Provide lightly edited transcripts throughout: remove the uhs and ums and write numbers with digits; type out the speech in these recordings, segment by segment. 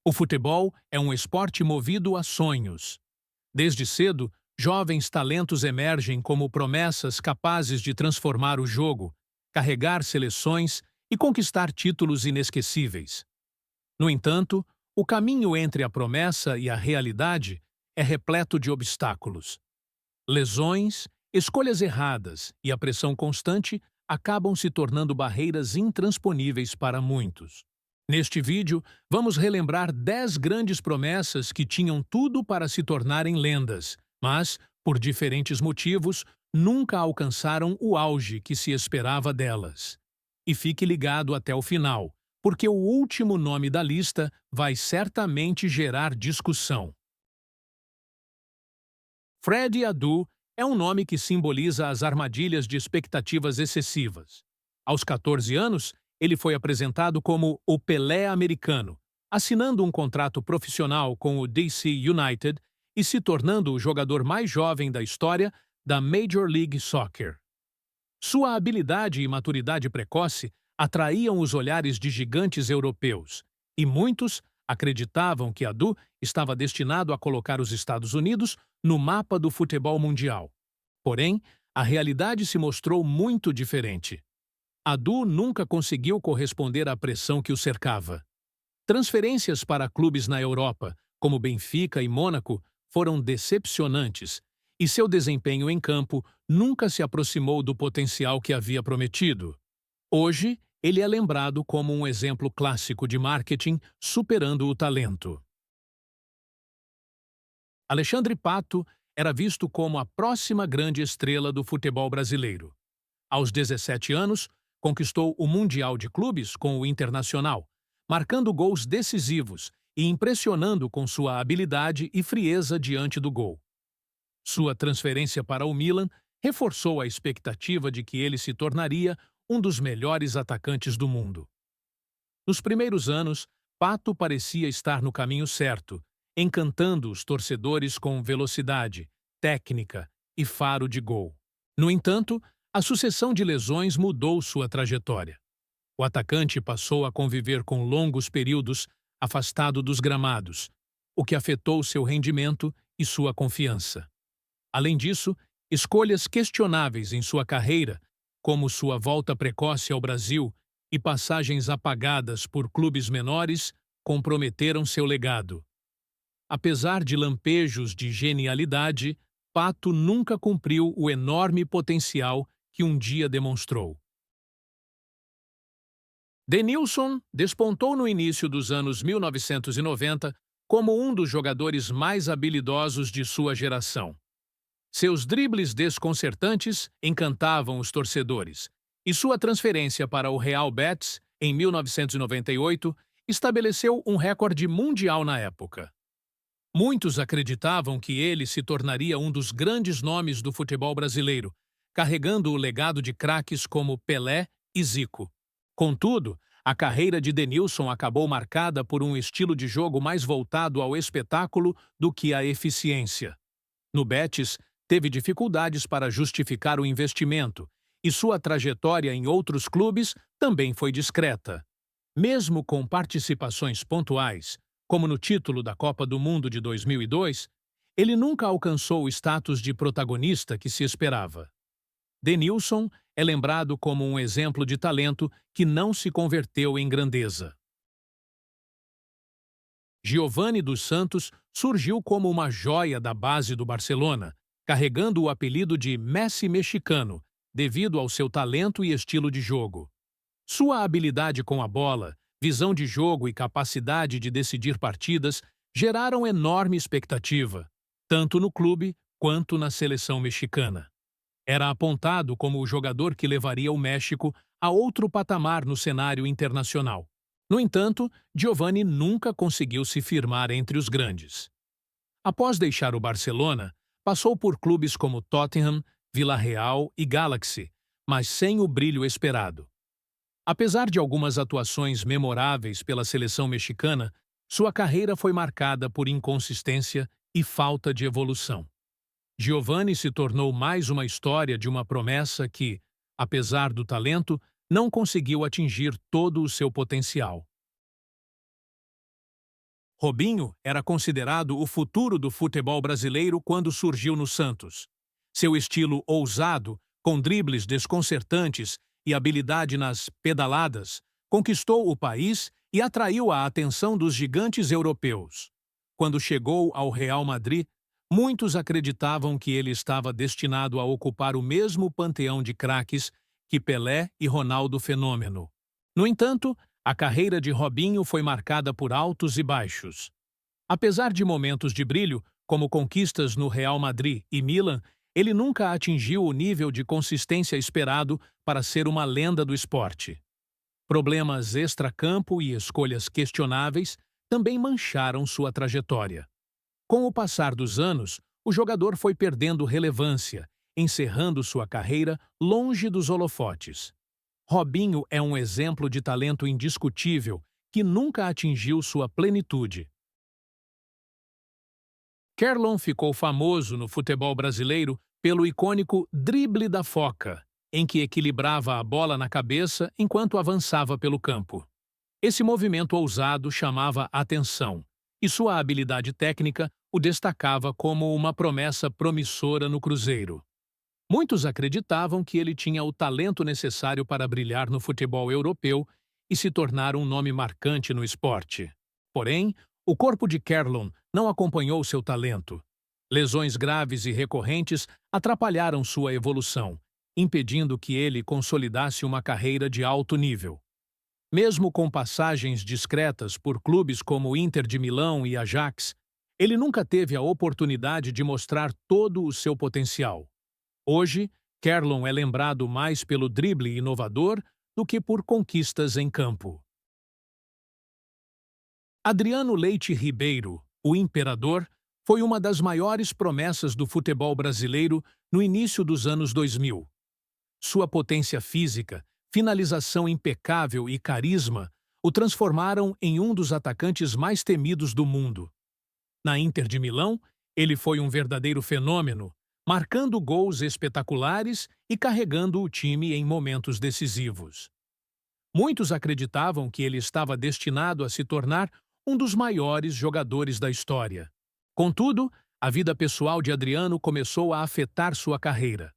O futebol é um esporte movido a sonhos. Desde cedo, jovens talentos emergem como promessas capazes de transformar o jogo, carregar seleções e conquistar títulos inesquecíveis. No entanto, o caminho entre a promessa e a realidade é repleto de obstáculos. Lesões, escolhas erradas e a pressão constante acabam se tornando barreiras intransponíveis para muitos. Neste vídeo, vamos relembrar 10 grandes promessas que tinham tudo para se tornarem lendas, mas, por diferentes motivos, nunca alcançaram o auge que se esperava delas. E fique ligado até o final, porque o último nome da lista vai certamente gerar discussão. Freddy Adu é um nome que simboliza as armadilhas de expectativas excessivas. Aos 14 anos, ele foi apresentado como o Pelé americano, assinando um contrato profissional com o DC United e se tornando o jogador mais jovem da história da Major League Soccer. Sua habilidade e maturidade precoce atraíam os olhares de gigantes europeus, e muitos acreditavam que Adu estava destinado a colocar os Estados Unidos no mapa do futebol mundial. Porém, a realidade se mostrou muito diferente. Adu nunca conseguiu corresponder à pressão que o cercava. Transferências para clubes na Europa, como Benfica e Mônaco, foram decepcionantes, e seu desempenho em campo nunca se aproximou do potencial que havia prometido. Hoje, ele é lembrado como um exemplo clássico de marketing superando o talento. Alexandre Pato era visto como a próxima grande estrela do futebol brasileiro. Aos 17 anos, conquistou o Mundial de Clubes com o Internacional, marcando gols decisivos e impressionando com sua habilidade e frieza diante do gol. Sua transferência para o Milan reforçou a expectativa de que ele se tornaria um dos melhores atacantes do mundo. Nos primeiros anos, Pato parecia estar no caminho certo, encantando os torcedores com velocidade, técnica e faro de gol. No entanto, a sucessão de lesões mudou sua trajetória. O atacante passou a conviver com longos períodos afastado dos gramados, o que afetou seu rendimento e sua confiança. Além disso, escolhas questionáveis em sua carreira, como sua volta precoce ao Brasil e passagens apagadas por clubes menores, comprometeram seu legado. Apesar de lampejos de genialidade, Pato nunca cumpriu o enorme potencial que um dia demonstrou. Denilson despontou no início dos anos 1990 como um dos jogadores mais habilidosos de sua geração. Seus dribles desconcertantes encantavam os torcedores, e sua transferência para o Real Betis, em 1998, estabeleceu um recorde mundial na época. Muitos acreditavam que ele se tornaria um dos grandes nomes do futebol brasileiro, carregando o legado de craques como Pelé e Zico. Contudo, a carreira de Denilson acabou marcada por um estilo de jogo mais voltado ao espetáculo do que à eficiência. No Betis, teve dificuldades para justificar o investimento, e sua trajetória em outros clubes também foi discreta. Mesmo com participações pontuais, como no título da Copa do Mundo de 2002, ele nunca alcançou o status de protagonista que se esperava. Denilson é lembrado como um exemplo de talento que não se converteu em grandeza. Giovani dos Santos surgiu como uma joia da base do Barcelona, carregando o apelido de Messi mexicano, devido ao seu talento e estilo de jogo. Sua habilidade com a bola, visão de jogo e capacidade de decidir partidas geraram enorme expectativa, tanto no clube quanto na seleção mexicana. Era apontado como o jogador que levaria o México a outro patamar no cenário internacional. No entanto, Giovani nunca conseguiu se firmar entre os grandes. Após deixar o Barcelona, passou por clubes como Tottenham, Villarreal e Galaxy, mas sem o brilho esperado. Apesar de algumas atuações memoráveis pela seleção mexicana, sua carreira foi marcada por inconsistência e falta de evolução. Giovani se tornou mais uma história de uma promessa que, apesar do talento, não conseguiu atingir todo o seu potencial. Robinho era considerado o futuro do futebol brasileiro quando surgiu no Santos. Seu estilo ousado, com dribles desconcertantes e habilidade nas pedaladas, conquistou o país e atraiu a atenção dos gigantes europeus. Quando chegou ao Real Madrid, muitos acreditavam que ele estava destinado a ocupar o mesmo panteão de craques que Pelé e Ronaldo Fenômeno. No entanto, a carreira de Robinho foi marcada por altos e baixos. Apesar de momentos de brilho, como conquistas no Real Madrid e Milan, ele nunca atingiu o nível de consistência esperado para ser uma lenda do esporte. Problemas extracampo e escolhas questionáveis também mancharam sua trajetória. Com o passar dos anos, o jogador foi perdendo relevância, encerrando sua carreira longe dos holofotes. Robinho é um exemplo de talento indiscutível que nunca atingiu sua plenitude. Kerlon ficou famoso no futebol brasileiro pelo icônico drible da foca, em que equilibrava a bola na cabeça enquanto avançava pelo campo. Esse movimento ousado chamava a atenção, e sua habilidade técnica o destacava como uma promessa promissora no Cruzeiro. Muitos acreditavam que ele tinha o talento necessário para brilhar no futebol europeu e se tornar um nome marcante no esporte. Porém, o corpo de Kerlon não acompanhou seu talento. Lesões graves e recorrentes atrapalharam sua evolução, impedindo que ele consolidasse uma carreira de alto nível. Mesmo com passagens discretas por clubes como Inter de Milão e Ajax, ele nunca teve a oportunidade de mostrar todo o seu potencial. Hoje, Kerlon é lembrado mais pelo drible inovador do que por conquistas em campo. Adriano Leite Ribeiro, o Imperador, foi uma das maiores promessas do futebol brasileiro no início dos anos 2000. Sua potência física, finalização impecável e carisma o transformaram em um dos atacantes mais temidos do mundo. Na Inter de Milão, ele foi um verdadeiro fenômeno, marcando gols espetaculares e carregando o time em momentos decisivos. Muitos acreditavam que ele estava destinado a se tornar um dos maiores jogadores da história. Contudo, a vida pessoal de Adriano começou a afetar sua carreira.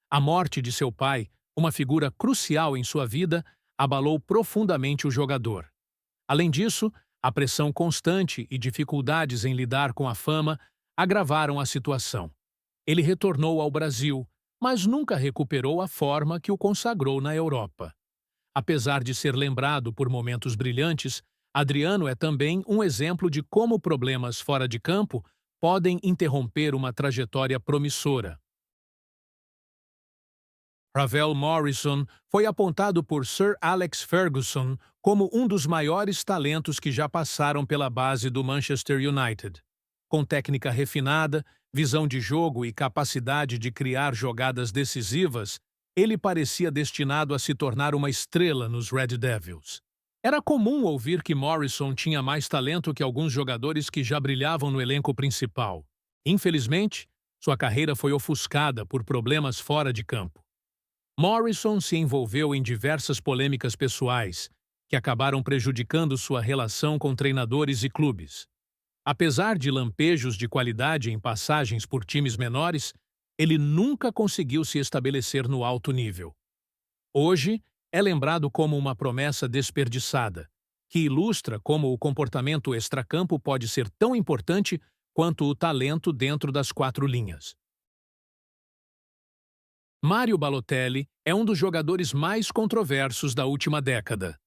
A morte de seu pai, uma figura crucial em sua vida, abalou profundamente o jogador. Além disso, a pressão constante e dificuldades em lidar com a fama agravaram a situação. Ele retornou ao Brasil, mas nunca recuperou a forma que o consagrou na Europa. Apesar de ser lembrado por momentos brilhantes, Adriano é também um exemplo de como problemas fora de campo podem interromper uma trajetória promissora. Ravel Morrison foi apontado por Sir Alex Ferguson como um dos maiores talentos que já passaram pela base do Manchester United. Com técnica refinada, visão de jogo e capacidade de criar jogadas decisivas, ele parecia destinado a se tornar uma estrela nos Red Devils. Era comum ouvir que Morrison tinha mais talento que alguns jogadores que já brilhavam no elenco principal. Infelizmente, sua carreira foi ofuscada por problemas fora de campo. Morrison se envolveu em diversas polêmicas pessoais, que acabaram prejudicando sua relação com treinadores e clubes. Apesar de lampejos de qualidade em passagens por times menores, ele nunca conseguiu se estabelecer no alto nível. Hoje, é lembrado como uma promessa desperdiçada, que ilustra como o comportamento extracampo pode ser tão importante quanto o talento dentro das quatro linhas. Mário Balotelli é um dos jogadores mais controversos da última década.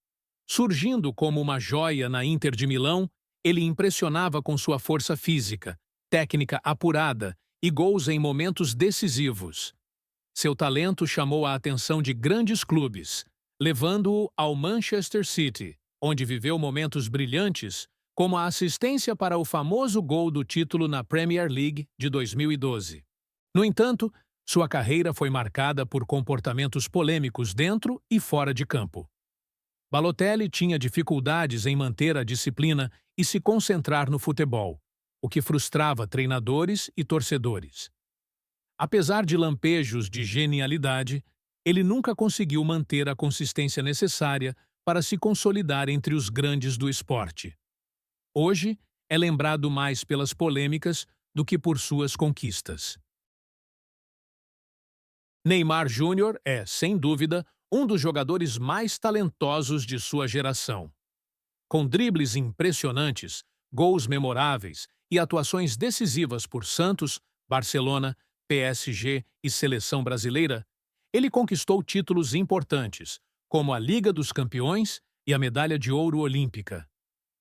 Surgindo como uma joia na Inter de Milão, ele impressionava com sua força física, técnica apurada e gols em momentos decisivos. Seu talento chamou a atenção de grandes clubes, levando-o ao Manchester City, onde viveu momentos brilhantes, como a assistência para o famoso gol do título na Premier League de 2012. No entanto, sua carreira foi marcada por comportamentos polêmicos dentro e fora de campo. Balotelli tinha dificuldades em manter a disciplina e se concentrar no futebol, o que frustrava treinadores e torcedores. Apesar de lampejos de genialidade, ele nunca conseguiu manter a consistência necessária para se consolidar entre os grandes do esporte. Hoje, é lembrado mais pelas polêmicas do que por suas conquistas. Neymar Júnior é, sem dúvida, um dos jogadores mais talentosos de sua geração. Com dribles impressionantes, gols memoráveis e atuações decisivas por Santos, Barcelona, PSG e Seleção Brasileira, ele conquistou títulos importantes, como a Liga dos Campeões e a Medalha de Ouro Olímpica.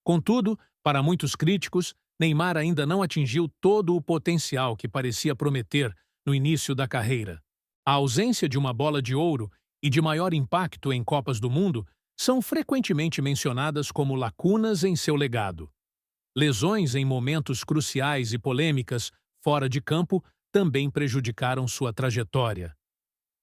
Contudo, para muitos críticos, Neymar ainda não atingiu todo o potencial que parecia prometer no início da carreira. A ausência de uma bola de ouro e de maior impacto em Copas do Mundo são frequentemente mencionadas como lacunas em seu legado. Lesões em momentos cruciais e polêmicas fora de campo também prejudicaram sua trajetória.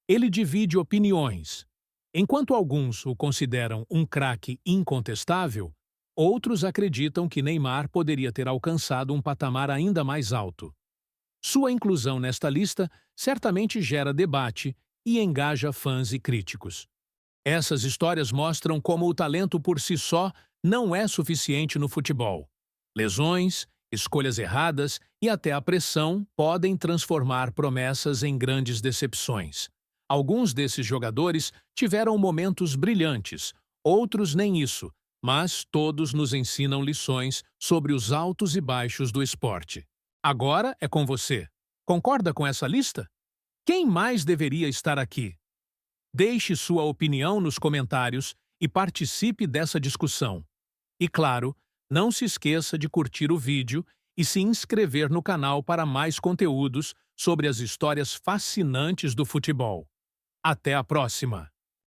Ele divide opiniões. Enquanto alguns o consideram um craque incontestável, outros acreditam que Neymar poderia ter alcançado um patamar ainda mais alto. Sua inclusão nesta lista certamente gera debate e engaja fãs e críticos. Essas histórias mostram como o talento por si só não é suficiente no futebol. Lesões, escolhas erradas e até a pressão podem transformar promessas em grandes decepções. Alguns desses jogadores tiveram momentos brilhantes, outros nem isso, mas todos nos ensinam lições sobre os altos e baixos do esporte. Agora é com você. Concorda com essa lista? Quem mais deveria estar aqui? Deixe sua opinião nos comentários e participe dessa discussão. E claro, não se esqueça de curtir o vídeo e se inscrever no canal para mais conteúdos sobre as histórias fascinantes do futebol. Até a próxima!